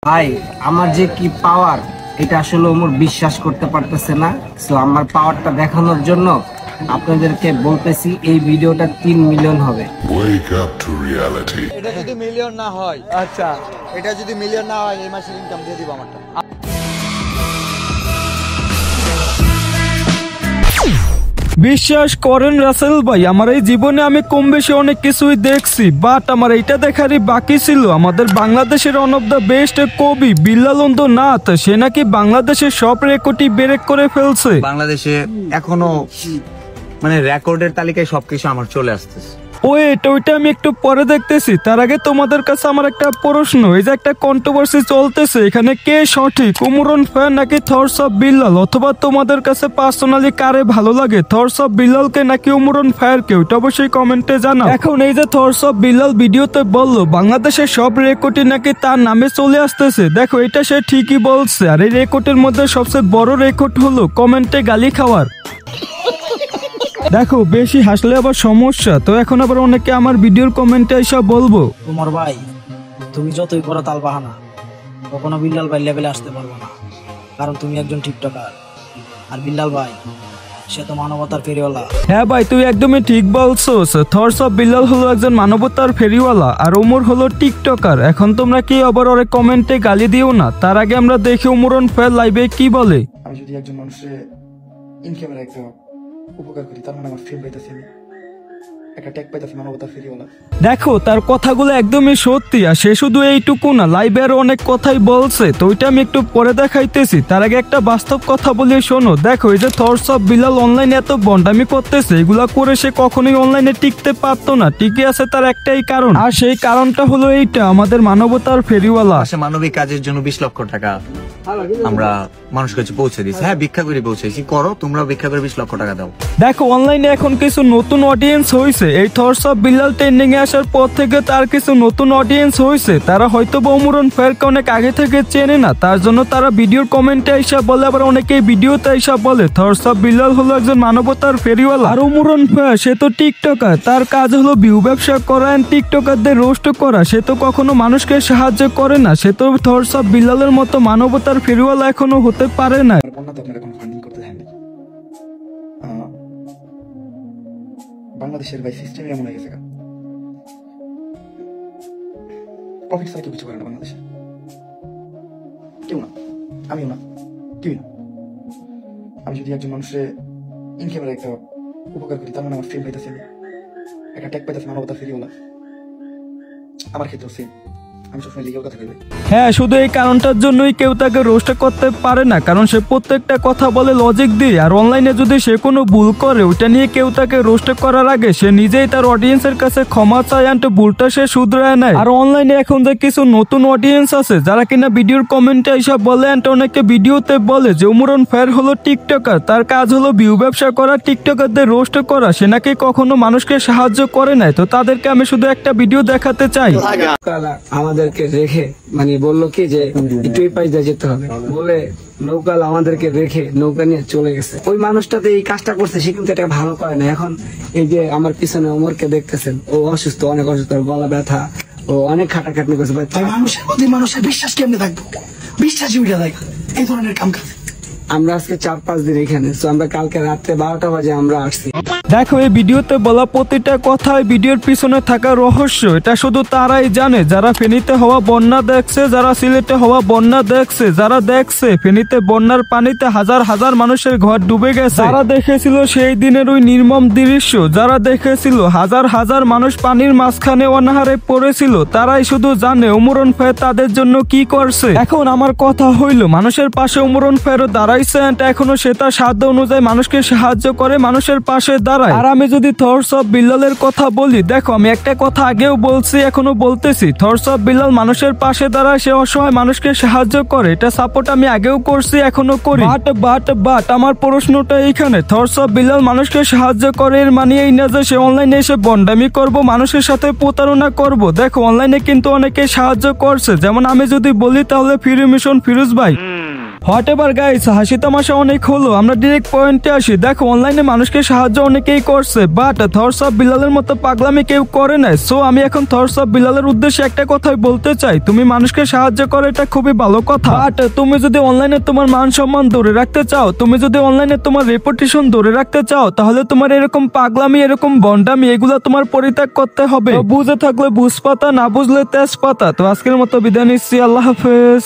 ভাই আমার যে কি পাওয়ার এটা আসলে ওমর বিশ্বাস করতে পারতেছে না। সো আমার পাওয়ারটা দেখানোর জন্য আপনাদেরকে বলতেছি এই ভিডিওটা 3 মিলিয়ন হবে। এটা যদি মিলিয়ন না হয়, আচ্ছা এটা যদি মিলিয়ন না হয় এই মাসের ইনকাম দিয়ে দিব আমারটা। বিশ্বাস করেন রাসেল ভাই, আমার এই জীবনে আমি কম বেশি অনেক কিছুই দেখছি, বাট আমার এইটা দেখারই বাকি ছিল। আমাদের বাংলাদেশের ওয়ান অফ দ্য বেস্ট কবি বিল্লাল নাথ, সে নাকি বাংলাদেশের সব রেকর্ডই ব্রেক করে ফেলছে। বাংলাদেশে এখনো মানে রেকর্ডের তালিকায় সবকিছু আমার চলে আসতেছে। ওইটা আমি একটু পরে দেখতেছি। তার আগে তোমাদের কাছে আমার একটা প্রশ্ন, এই যে একটা কন্ট্রোভার্সি চলতেছে, এখানে কে সঠিক, উমরন ফ্যান নাকি থটস অফ বিল্লাল? অথবা তোমাদের কাছে পার্সোনালি কারে ভালো লাগে, থটস অফ বিল্লালকে নাকি উমরন ফায়ারকে? ওইটা অবশ্যই কমেন্টে জানাও। এখন এই যে থটস অফ বিল্লাল ভিডিওতে বললো বাংলাদেশের সব রেকর্ডই নাকি তার নামে চলে আসতেছে, দেখো এটা সে ঠিকই বলছে। আর এই রেকর্ডের মধ্যে সবচেয়ে বড় রেকর্ড হলো কমেন্টে গালি খাওয়ার। দেখো বেশি হাসলে আবার সমস্যা, তো এখন আবার অনেকে আমার ভিডিওর কমেন্টে এসব বলবো, তোমার ভাই তুমি যতই করো তাল বাহানা, কখনো বিল্লাল ভাই লেভেলে আসতে পারবো না, কারণ তুমি একজন টিকটকার। আর বিল্লাল ভাই সে তো মানবতার ফেরিওয়ালা। হ্যাঁ ভাই তুই একদমই ঠিক বলছোস, থটস অফ বিল্লাল হলো একজন মানবতার ফেরিওয়ালা আর ওমর হলো টিকটকার। এখন তোমরা কি আবার ওরে কমেন্টে গালি দিও না, তার আগে আমরা দেখি উমরন ফের লাইভে কি বলে। আমি যদি একজন মানুষের ইন ক্যামেরা একটা উপকার করি, তার মানে আমার ফেম পাইতেছি, একটা ট্যাগ পাইতেছি মানবতার ফেরিওয়ালা। দেখো তার কথাগুলো একদমই সত্যি, আর সে শুধু এইটুকু না, লাইভে আরো অনেক কথাই বলছে, তো ওইটা আমি একটু পরে দেখাইতেছি। তার আগে একটা বাস্তব কথা বলি শোনো। দেখো এই যে থটস অফ বিল্লাল অনলাইনে এত বন্ডামি করতেছে, এগুলা করে সে কখনোই অনলাইনে টিকতে পারতো না। টিকে আছে তার একটাই কারণ, আর সেই কারণটা হলো এইটা, আমাদের মানবতার ফেরিওয়ালা। মানবিক কাজের জন্য 20 লক্ষ টাকা আমরা মানুষের কাছে পৌঁছে দিচ্ছি। হ্যাঁ ভিক্ষা করে পৌঁছেছি, করো তোমরাও ভিক্ষা করে 20 লক্ষ টাকা দাও। দেখো অনলাইনে এখন কিছু নতুন অডিয়েন্স হয়েছে, এই থটস অফ বিল্লাল ট্রেন্ডিং এ আসার পর থেকে তার কিছু নতুন অডিয়েন্স হয়েছে। তারা হয়তো উমরন ফায়ারকে অনেক আগে থেকে চেনে না, তার জন্য তারা ভিডিওর কমেন্টে এসব বলে, আবার অনেকেই ভিডিওতে এসব বলে থটস অফ বিল্লাল হলো একজন মানবতার ফেরিওয়ালা। আর উমরন ফায়ার সে তো টিকটকার, তার কাজ হলো ভিউ ব্যবসা করা এন্ড টিকটকারদের রোস্ট করা। সে তো কখনো মানুষকে সাহায্য করে না, সে তো থটস অফ বিল্লালের মতো মানবতার ফেরিওয়ালা এখনো হতে পারে না। বন্যাতে আপনারা কোনো ফান্ডিং করতে দেন নাই। বাংলাদেশের ভাই সিস্টেম এমন হয়ে গেছে, প্রফিট ছাড়া কেউ কিছু করে না বাংলাদেশে, কেউ না, আমিও না, কেউই না। আমি যদি একজন মানুষের ইন ক্যামেরা একটা উপকার করি, তার মানে আমার ফেম পাইতেছি, একটা ট্যাগ পাইতেছি মানবতার ফেরিওয়ালা। আমার ক্ষেত্রেও সেম, আমি সবসময় লিগেও কথা বলি। হ্যাঁ শুধু এই কারণটার জন্যই কেউ তাকে রোস্ট করতে পারে না, কারণ সে প্রত্যেকটা কথা বলে লজিক দিয়ে। আর অনলাইনে যদি সে কোনো ভুল করে, ওইটা নিয়ে কেউ তাকে রোস্ট করার আগে সে নিজেই তার অডিয়েন্সের কাছে ক্ষমা চায় এন্ড ভুলটা সে শুধরায় নেয়। আর অনলাইনে এখন যে কিছু নতুন অডিয়েন্স আছে যারা কিনা ভিডিওর কমেন্টে এসব বলে এন্ড অনেকে ভিডিওতে বলে যে উমরন ফায়ার হলো টিকটকার, তার কাজ হলো ভিউ ব্যবসা করা, টিকটকারদের রোস্ট করা, সে নাকি কখনো মানুষকে সাহায্য করে নাই। তো তাদেরকে আমি শুধু একটা ভিডিও দেখাতে চাই। আমাদেরকে রেখে মানে বললো কি যে একটু এই পাশ দিয়ে যেতে হবে বলে নৌকাল আমাদেরকে রেখে নৌকা নিয়ে চলে গেছে। ওই মানুষটাতে এই কাজটা করছে, সে কিন্তু এটা ভালো করে না। এখন এই যে আমার পিছনে ওমরকে দেখতেছেন, ও অসুস্থ, অনেক অসুস্থ, গলা ব্যথা, ও অনেক খাটাখাটনি করছে। মানুষের প্রতি মানুষের বিশ্বাস কেমনে থাকবো? বিশ্বাসই উঠে থাকে এই ধরনের কাম কাজ। আমরা আজকে 4-5 দিন এখানে, তো আমরা কালকে রাত্রে 12টা বাজে আমরা আসছি। দেখো এই ভিডিওতে বলা প্রতিটা কথা ভিডিওর পিছনে থাকা রহস্য, এটা শুধু তারাই জানে যারা ফেনীতে হওয়া বন্যা দেখছে, যারা সিলেটে হওয়া বন্যা দেখছে, যারা দেখছে ফেনীতে বন্যার পানিতে হাজার হাজার মানুষের ঘর ডুবে গেছে, যারা দেখেছিল সেই দিনের ওই নির্মম দৃশ্য, যারা দেখেছিল হাজার হাজার মানুষ পানির মাঝখানে অনাহারে পড়েছিল, তারাই শুধু জানে উমরন ফায়ার তাদের জন্য কি করছে। এখন আমার কথা হইল, মানুষের পাশে উমরন ফায়ারও দাঁড়াইছে, এখনো সে তার সাধ্য অনুযায়ী মানুষকে সাহায্য করে, মানুষের পাশে দাঁড়ায়। আর আমি যদি থটস অফ বিল্লালের কথা বলি, দেখো আমি একটা কথা আগেও বলছি, এখনো বলতেছি, থটস অফ বিল্লাল মানুষের পাশে দাঁড়ায়, সে অসহায় মানুষকে সাহায্য করে, এটা সাপোর্ট আমি আগেও করছি, এখনো করি। বাট আমার প্রশ্নটা এইখানে, থটস অফ বিল্লাল মানুষকে সাহায্য করে এর মানে এই না যে সে অনলাইনে এসে বন্ডামি করব, মানুষের সাথে প্রতারণা করব। দেখো অনলাইনে কিন্তু অনেকে সাহায্য করছে, যেমন আমি যদি বলি তাহলে ফিরি মিশন ফিরোজ ভাই, হোয়াট এভার গাইস, হাসি তামাশা অনেক হলো, আমরা ডিরেক্ট পয়েন্টে আসি। দেখো অনলাইনে মানুষকে সাহায্য অনেকেই করছে, বাট থটস অফ বিলালের মতো পাগলামি কেউ করে নাই। সো আমি এখন থটস অফ বিলালের উদ্দেশ্যে একটা কথাই বলতে চাই, তুমি মানুষকে সাহায্য করো এটা খুবই ভালো কথা, বাট তুমি যদি অনলাইনে তোমার মান সম্মান ধরে রাখতে চাও, তুমি যদি অনলাইনে তোমার রেপুটেশন ধরে রাখতে চাও, তাহলে তোমার এরকম পাগলামি এরকম বন্ডামি এগুলা তোমার পরিত্যাগ করতে হবে। বুঝে থাকলে বুঝপাতা, না বুঝলে তেজপাতা। তো আজকের মতো বিদায় নিচ্ছি, আল্লাহ হাফেজ।